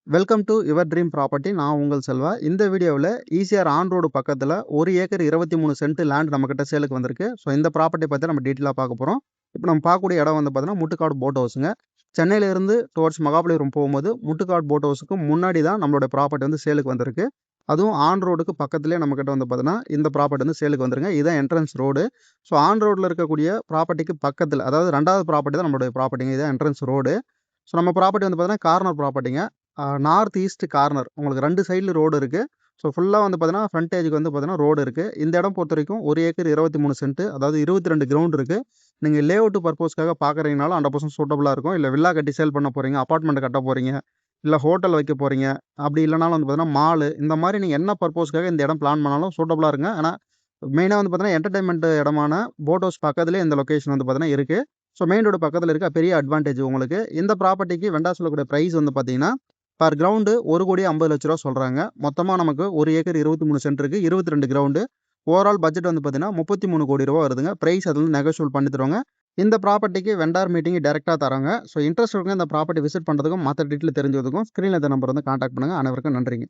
Welcome to your dream property. நான் உங்கள் செல்வா. இந்த வீடியோவில் ஈசிஆர் ஆன் ரோடு பக்கத்தில் 1 ஏக்கர் 23 சென்ட் லேண்ட் நம்மக்கிட்ட சேலுக்கு வந்திருக்கு. ஸோ இந்த ப்ராப்பர்ட்டி பற்றி நம்ம டீட்டெயிலாக பார்க்க போகிறோம். இப்போ நம்ம பார்க்கக்கூடிய இடம் வந்து பார்த்தீங்கன்னா முட்டுக்காடு போட் ஹவுஸுங்க. சென்னையிலேருந்து டுவர்ட்ஸ் மகாபலிபுரம் போகும்போது முட்டுக்காடு போட் ஹவுஸுக்கு முன்னாடி தான் நம்மளோட ப்ராப்பர்ட்டி வந்து சேலுக்கு வந்திருக்கு. அதுவும் ஆன் ரோடுக்கு பக்கத்துலேயே நம்மக்கிட்ட வந்து பார்த்தீங்கன்னா இந்த ப்ராப்பர்ட்டி வந்து சேலுக்கு வந்துருங்க. இதுதான் என்ட்ரன்ஸ் ரோடு. ஸோ ஆன் ரோட்டில் இருக்கக்கூடிய ப்ராப்பர்ட்டிக்கு பக்கத்தில், அதாவது ரெண்டாவது ப்ராப்பர்ட்டி தான் நம்மளுடைய ப்ராப்பர்ட்டிங்க. இதுதான் என்ட்ரன்ஸ் ரோடு. ஸோ நம்ம ப்ராப்பர்ட்டி வந்து பார்த்தீங்கன்னா கார்னர் ப்ராப்பர்ட்டிங்க. North east corner. உங்களுக்கு 2 சைடுல ரோடு இருக்கு. ஸோ ஃபுல்லா வந்து பார்த்தீங்கன்னா, ஃப்ரண்டேஜ்க்கு வந்து பார்த்தீங்கன்னா ரோடு இருக்கு. இந்த இடம் பொறுத்தவரைக்கும் 1 ஏக்கர் 23 சென்ட், அதாவது 22 கிரவுண்ட் இருக்கு. நீங்க லேஅவுட் பர்ப்பஸ்க்காக பார்க்குறீங்கனாலும் 100% சூட்டபிளா இருக்கும். இல்ல வில்லா கட்டி சேல் பண்ண போறீங்க, அபார்ட்மெண்ட் கட்ட போறீங்க, இல்ல ஹோட்டல் வைக்க போறீங்க, அப்படி இல்லனாலும் வந்து பார்த்தீங்கன்னா மாலு, இந்த மாரி நீங்க என்ன பர்ப்பஸ்க்காக இந்த இடம் பிளான் பண்ணாலும் சூட்டபிளா இருக்குங்க. ஆனா மெயினா வந்து பார்த்தீங்கன்னா, என்டர்டெயின்மெண்ட் இடமான போட் ஹவுஸ் பக்கத்திலேயே இந்த லொகேஷன் வந்து பார்த்தீங்கன்னா இருக்கு. ஸோ மெயின் ரோடு பக்கத்தில இருக்க பெரிய அட்வான்டேஜ் உங்களுக்கு. இந்த ப்ராப்பர்ட்டிக்கு வெண்டா சொல்லக்கூடிய பிரைஸ் வந்து பார்த்தீங்கன்னா, பர் கிரவுண்டு ரூ. 1,50,00,000 சொல்றாங்க. மொத்தமா நமக்கு 1 ஏக்கர் 23 சென்ட் இருக்கு. 22 கிரவுண்டு. ஓவரால் பட்ஜெட் வந்து பார்த்தீங்கன்னா, ரூ. 33,00,00,000 வருதுங்க. பிரைஸ் அதுல நெகோஷியபிள் பண்ணி தருவாங்க. இந்த ப்ராப்பர்ட்டிக்கு வெண்டார் மீட்டிங் டைரக்ட்டா தராங்க. ஸோ இன்ட்ரெஸ்ட் இருக்கவங்க இந்த ப்ராப்பர்ட்டி விசிட் பண்றதுக்கும், மத்த டீட்டெயில் தெரிஞ்சுக்கிறதுக்கும் ஸ்க்ரீன்ல இருக்க நம்பர் வந்து கான்டாக்ட் பண்ணுங்க. அனைவருக்கும் நன்றிங்க.